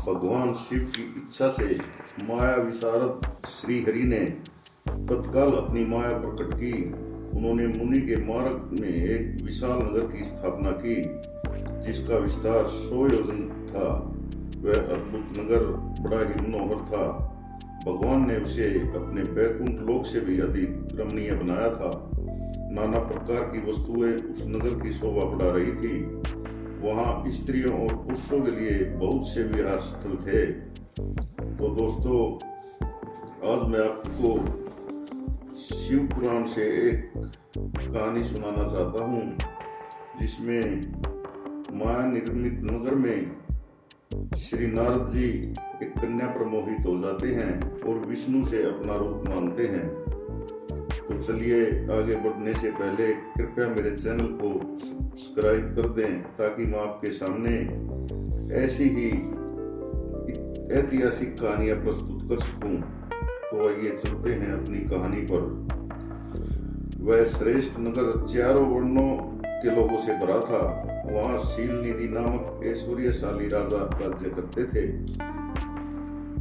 भगवान शिव की इच्छा से माया विशारद श्री हरि ने तत्काल अपनी माया प्रकट की। उन्होंने मुनि के मार्ग में एक विशाल नगर की स्थापना की जिसका विस्तार 100 योजन था। वह अद्भुत नगर बड़ा ही मनोहर था। भगवान ने उसे अपने बैकुंठ लोक से भी अधिक रमणीय बनाया था। नाना प्रकार की वस्तुएं उस नगर की शोभा बढ़ा रही थी। वहाँ स्त्रियों और पुरुषों के लिए बहुत से विहार स्थल थे। तो दोस्तों, आज मैं आपको शिव पुराण से एक कहानी सुनाना चाहता हूँ जिसमें माया निर्मित नगर में श्री नारद जी एक कन्या पर मोहित हो जाते हैं और विष्णु से अपना रूप मानते हैं। तो चलिए, आगे बढ़ने से पहले कृपया मेरे चैनल को सब्सक्राइब कर दें ताकि मैं आपके सामने ऐसी ही ऐतिहासिक कहानियां प्रस्तुत कर सकूं। तो आइए चलते हैं अपनी कहानी पर। वह श्रेष्ठ नगर चारों वर्णों के लोगों से भरा था। वहां शीलनिधि नामक ऐश्वर्यशाली राजा राज्य करते थे।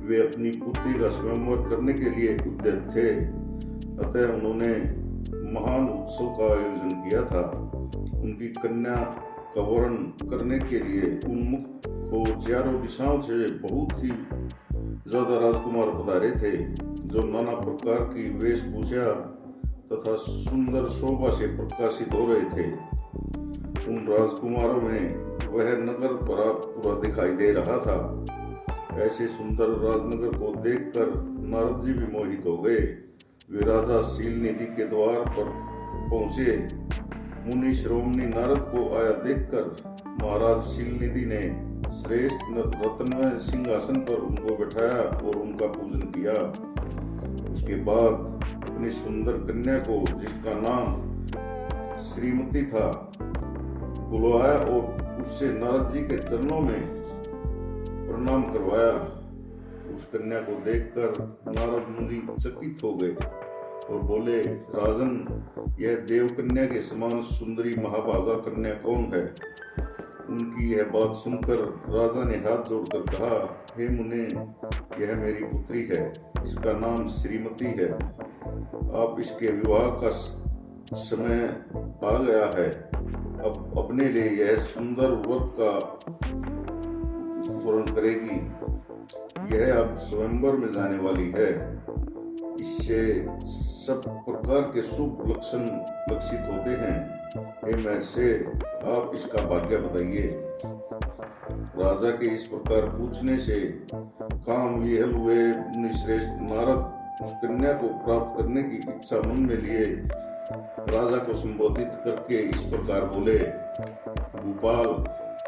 वे अपनी पुत्री का स्वयंवर करने के लिए उद्यत थे, अतः उन्होंने महान उत्सव का आयोजन किया था। उनकी कन्या का वरण करने के लिए उन्मुख हो चारों दिशाओं से बहुत ही ज्यादा राजकुमार पधारे थे, जो नाना प्रकार की वेशभूषा तथा सुंदर शोभा से प्रकाशित हो रहे थे। उन राजकुमारों में वह नगर पूरा दिखाई दे रहा था। ऐसे सुंदर राजनगर को देखकर नारद जी भी मोहित हो गए। वे राजा शीलनिधि के द्वार पर पहुंचे। मुनि श्रोमणी नारद को आया देखकर महाराज शीलनिधि ने श्रेष्ठ रत्नमय सिंहासन पर उनको बैठाया और उनका पूजन किया। उसके बाद अपनी सुंदर कन्या को, जिसका नाम श्रीमती था, बुलवाया और उससे नारद जी के चरणों में प्रणाम करवाया। उस कन्या को देखकर नारद मुनि चकित हो गए और बोले, राजन, यह देव कन्या के समान सुंदरी महाभागा कन्या कौन है? उनकी यह बात सुनकर राजा ने हाथ जोड़कर कहा, हे मुने, यह मेरी पुत्री है। इसका नाम श्रीमती है। आप इसके विवाह का समय आ गया है। अब अपने लिए यह सुंदर वर का वर्ण करेगी। यह अब स्वयंवर में जाने वाली है। इससे सब प्रकार के शुभ लक्षण लक्षित होते हैं। हे महर्षि, आप इसका भाग्य बताइए। राजा के इस प्रकार पूछने से काम विहल हुए मुनिश्रेष्ठ नारद उस कन्या को प्राप्त करने की इच्छा मन में लिए राजा को संबोधित करके इस प्रकार बोले, भूपाल,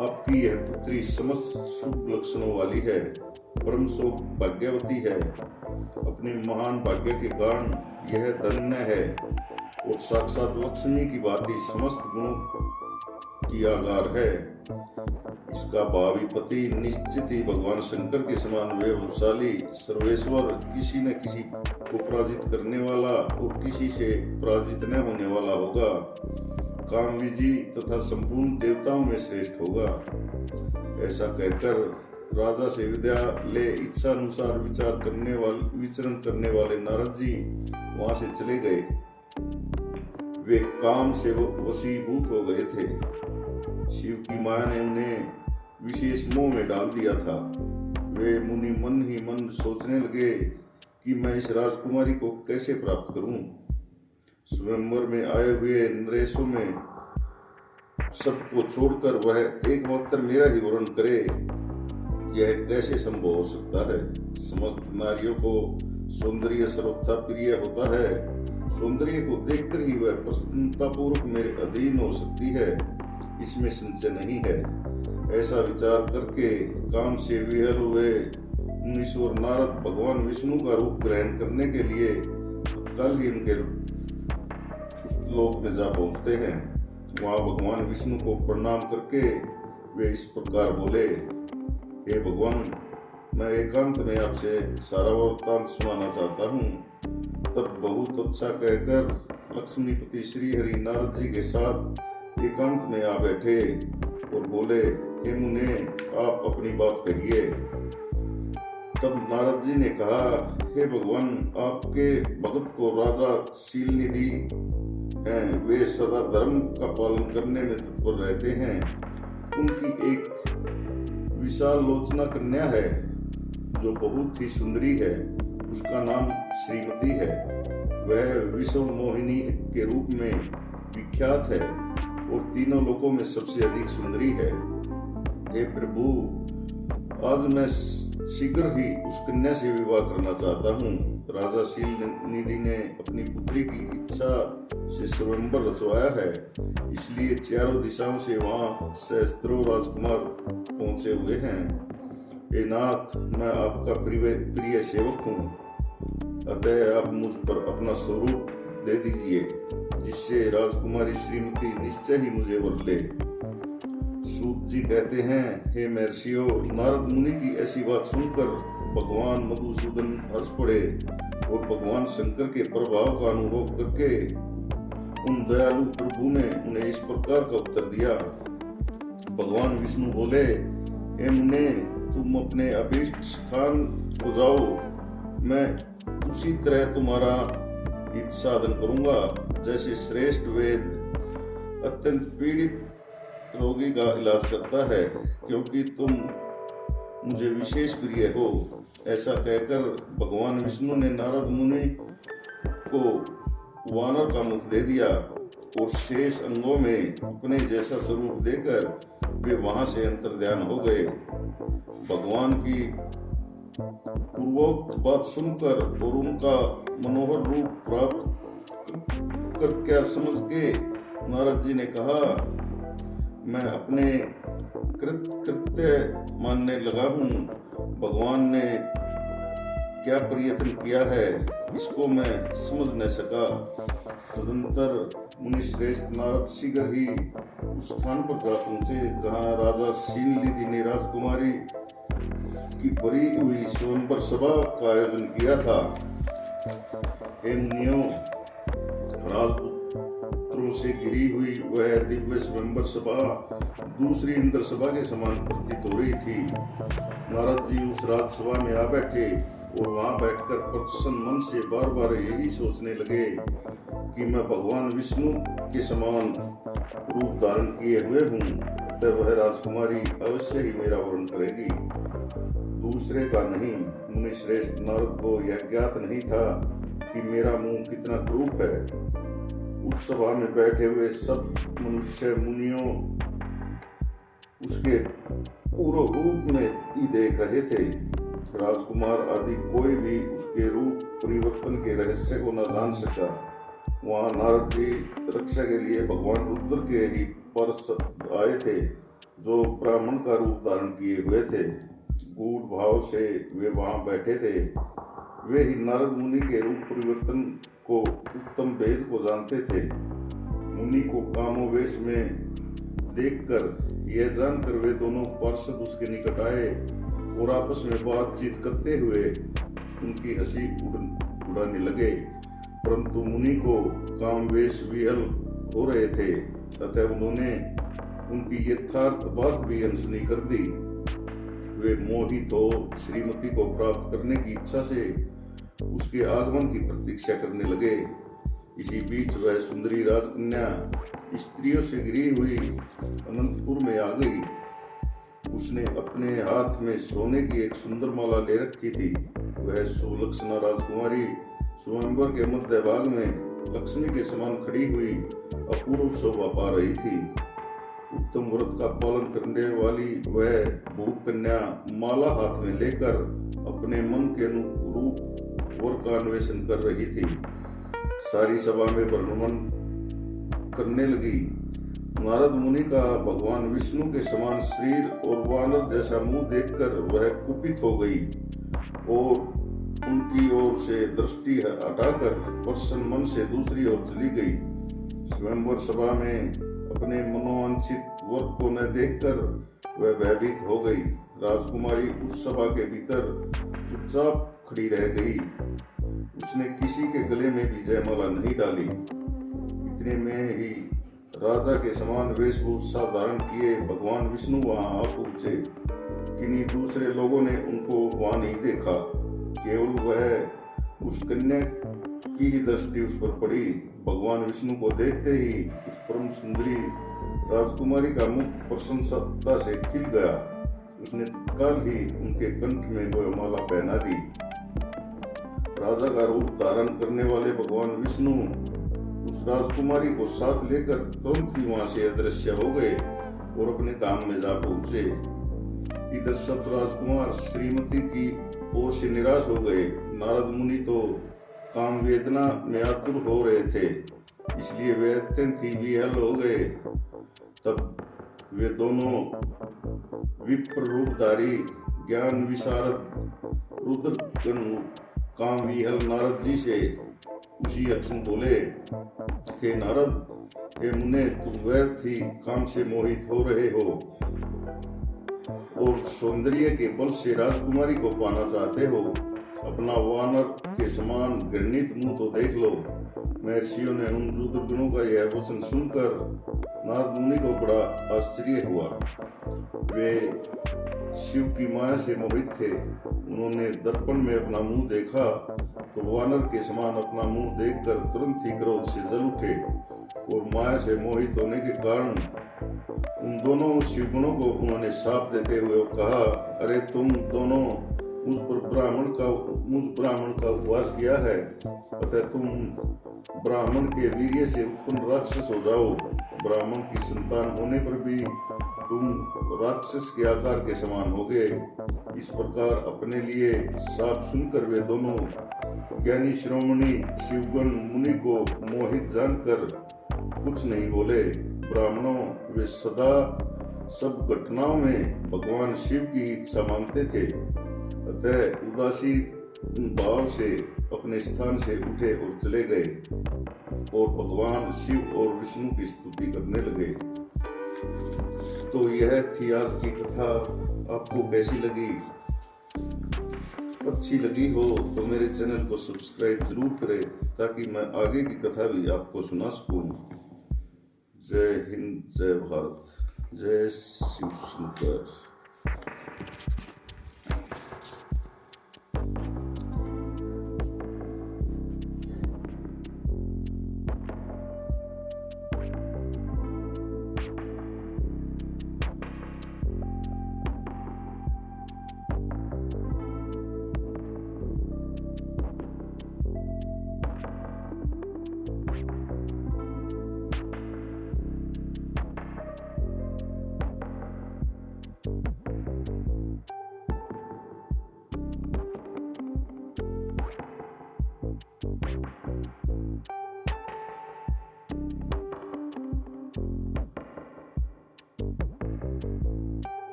आपकी यह पुत्री समस्त शुभ लक्षणों वाली है, परम सौभाग्यवती है। अपने महान भाग्य के कारण यह धन्य है और साक्षात लक्ष्मी की भांति समस्त गुणों की आगार है। इसका भावी पति निश्चित ही भगवान शंकर के समान वैभवशाली, सर्वेश्वर, किसी न किसी को पराजित करने वाला और किसी से पराजित न होने वाला होगा। काम विजयी तथा संपूर्ण देवताओं में श्रेष्ठ होगा। ऐसा कहकर राजा से विद्या ले इच्छा अनुसार विचरण करने वाले नारद जी वहां से चले गए। वे काम से वशीभूत हो गए थे। शिव की माया ने उन्हें विशेष मोह में डाल दिया था। वे मुनि मन ही मन सोचने लगे कि मैं इस राजकुमारी को कैसे प्राप्त करूं। स्वयंवर में आए हुए नरेशों में सबको छोड़कर वह एकमात्र मेरा ही वर्ण करे, यह कैसे संभव हो सकता है? समस्त नारियों को सौंदर्य सर्वथा प्रिय होता है। सौंदर्य को देखकर ही वह प्रसन्नता पूर्वक मेरे अधीन हो सकती है, इसमें संशय नहीं है। ऐसा विचार करके काम से विहल हुए मुनीश्वर नारद भगवान विष्णु का रूप ग्रहण करने के लिए तत्काल ही उनके लोक में जा पहुंचते हैं। वहां भगवान विष्णु को प्रणाम करके वे इस प्रकार बोले, हे भगवान, मैं एकांत में आपसे सारा वृत्तांत सुनाना चाहता हूँ। तब बहुत अच्छा कहकर लक्ष्मीपति श्री हरि नारद जी के साथ एकांत में आ बैठे और बोले, हे मुने, आप अपनी बात कहिए। तब नारद जी ने कहा, हे भगवान, आपके भगत को राजा शीलनिधि हैं, वे सदा धर्म का पालन करने में तत्पर रहते हैं। उनकी एक विशाल लोचना कन्या है जो बहुत ही सुंदरी है, उसका नाम श्रीमती है। वह विश्व मोहिनी के रूप में विख्यात है और तीनों लोकों में सबसे अधिक सुंदरी है। हे प्रभु, आज मैं शीघ्र ही उस कन्या से विवाह करना चाहता हूँ। राजा शीलनिधि ने अपनी पुत्री की इच्छा से स्वयंवर रचवाया है, इसलिए चारों दिशाओं से वहाँ सहस्त्रों राजकुमार पहुंचे हुए हैं। हे नाथ, मैं आपका प्रिय सेवक हूँ, अतः आप मुझ पर अपना स्वरूप दे दीजिए, जिससे राजकुमारी श्रीमती निश्चय ही मुझे वर ले। सूत जी कहते हैं, हे महर्षियों, नारद मुनि की ऐसी बात सुनकर भगवान मधुसूदन हंस पड़े और भगवान शंकर के प्रभाव का अनुभव करके उन दयालु प्रभु ने उन्हें इस प्रकार का उत्तर दिया। भगवान विष्णु बोले, हे मुने, तुम अपने अभीष्ट स्थान को जाओ, मैं उसी तरह तुम्हारा हित साधन करूंगा, जैसे श्रेष्ठ वेद अत्यंत पीड़ित रोगी का इलाज करता है, क्योंकि तुम मुझे विशेष प्रिय हो। ऐसा कहकर भगवान विष्णु ने नारद मुनि को वानर का मुख दे दिया और शेष अंगों में अपने जैसा स्वरूप देकर वे वहां से अंतर्ध्यान हो गए। भगवान की पूर्वोक्त बात सुनकर और उनका मनोहर रूप प्राप्त कर क्या समझ के नारद जी ने कहा, मैं अपने कृत्य मानने लगा हूँ। भगवान ने क्या प्रयत्न किया है, इसको मैं समझ न सका। तदंतर मुनि श्रेष्ठ नारद शीघ्र ही उस स्थान पर जा पहुंचे जहाँ राजा शीलनिधि ने राजकुमारी की भरी हुई स्वयंवर सभा का आयोजन किया था। हे मुनियों, राजपुत्रों से घिरी हुई वह दिव्य स्वयंवर सभा दूसरी इंद्र सभा के समान प्रतीत हो रही थी। नारद जी उस राजसभा में आ बैठे और वहां बैठकर प्रसन्न मन से बार बार यही सोचने लगे कि मैं भगवान विष्णु के समान रूप धारण किए हुए हूँ, तब वह राजकुमारी अवश्य ही मेरा वर्ण करेगी, दूसरे का नहीं। मुनि श्रेष्ठ नारद को यह ज्ञात नहीं था कि मेरा मुंह कितना क्रूप है। उस सभा में बैठे हुए सब मनुष्य मुनियों उसके पूर्ण रूप में ही देख रहे थे। राजकुमार आदि कोई भी उसके रूप परिवर्तन के रहस्य को न जान सका। वहां नारद जी रक्षा के लिए भगवान रुद्र के ही परस आए थे, जो ब्राह्मण का रूप धारण किए हुए थे। गूढ़ भाव से वे वहां बैठे थे। वे ही नारद मुनि के रूप परिवर्तन को उत्तम भेद को जानते थे। मुनि को कामोवेश में देखकर यह जानकर वे दोनों पार्षद उसके निकट आए और आपस में बातचीत करते हुए उनकी हंसी उड़ाने लगे, परंतु मुनि को कामवेश विहल हो रहे थे, अतः उन्होंने उनकी यथार्थ बात भी अनसुनी कर दी। वे मोहित हो श्रीमती को प्राप्त करने की इच्छा से उसके आगमन की प्रतीक्षा करने लगे। इसी बीच वह सुंदरी राजकन्या स्त्रियों से घिरी हुई अनंतपुर में आ गई। उसने अपने हाथ में सोने की एक सुंदर माला ले रखी थी। वह सुलक्षणा राजकुमारी स्वयंवर के मध्य भाग में लक्ष्मी के समान खड़ी हुई अपूर्व शोभा पा रही थी। उत्तम व्रत का पालन करने वाली वह भूप कन्या माला हाथ में लेकर अपने मन के अनुरूप वर का अन्वेषण कर रही थी। सारी सभा में वर्णन करने लगी। नारद मुनि का भगवान विष्णु के समान शरीर और वानर जैसा मुंह देखकर वह कुपित हो गई और उनकी ओर से दृष्टि हटाकर प्रसन्न मन से दूसरी ओर चली गई। स्वयंवर सभा में अपने मनोवांछित वर को न देखकर वह भयभीत हो गई। राजकुमारी उस सभा के भीतर चुपचाप खड़ी रह गई। उसने किसी के गले में भी जयमाला नहीं डाली। इतने में ही राजा के समान वेशभूषा धारण किए भगवान विष्णु वहां आ पहुंचे। किन्हीं दूसरे लोगों ने उनको वहां नहीं देखा, केवल वह उस कन्या की ही दृष्टि उस पर पड़ी। भगवान विष्णु को देखते ही उस परम सुंदरी राजकुमारी का मुख प्रसन्नता से खिल गया। उसने तत्काल ही उनके कंठ में वह माला पहना दी। राजा का रूप धारण करने वाले भगवान विष्णु उस राजकुमारी को साथ लेकर तुरंत ही वहां से अदृश्य हो गए और अपने धाम में जा पहुंचे। इधर सब राजकुमार श्रीमती की ओर से निराश हो गए। नारद मुनि तो काम वेदना में आतुर हो रहे थे, इसलिए वे अत्यंत ही विहल हो गए। तब वे दोनों विप्र रूपधारी ज्ञान विशारद रुद्रगण काम विहल नारद जी से उसी अक्षण बोले, हे नारद, हे मुने, तुम व्यर्थ ही काम से मोहित हो रहे हो और सौंदर्य के बल से राजकुमारी को पाना चाहते हो। अपना वानर के समान घृणित मुंह तो देख लो। महर्षियों ने उन रुद्रगणों का यह वचन सुनकर नारद मुनि को बड़ा आश्चर्य हुआ। वे शिव की माया से मोहित थे। उन्होंने दर्पण में अपना मुंह देखा तो वानर के समान अपना मुंह देखकर तुरंत ही क्रोध से जल उठे और माया से मोहित होने के कारण उन दोनों शिवगुणों को उन्होंने शाप देते हुए कहा, अरे तुम दोनों मुझ ब्राह्मण का उपवास किया है, अतः तुम ब्राह्मण के वीर्य से उत्पन्न राक्षस हो जाओ। ब्राह्मण की संतान होने पर भी तुम राक्षस के आकार के समान हो गए। इस प्रकार अपने लिए शाप सुनकर वे दोनों ज्ञानी शिरोमणि शिवगण मुनि को मोहित जानकर कुछ नहीं बोले। ब्राह्मणों वे सदा सब घटनाओं में भगवान शिव की इच्छा मानते थे, अतः उदासी भाव से अपने स्थान से उठे और चले गए और भगवान शिव और विष्णु की स्तुति करने लगे। तो यह थी आज की कथा। आपको कैसी लगी? अच्छी लगी हो तो मेरे चैनल को सब्सक्राइब जरूर करें ताकि मैं आगे की कथा भी आपको सुना सकूं। जय हिंद, जय भारत, जय शिव शंकर।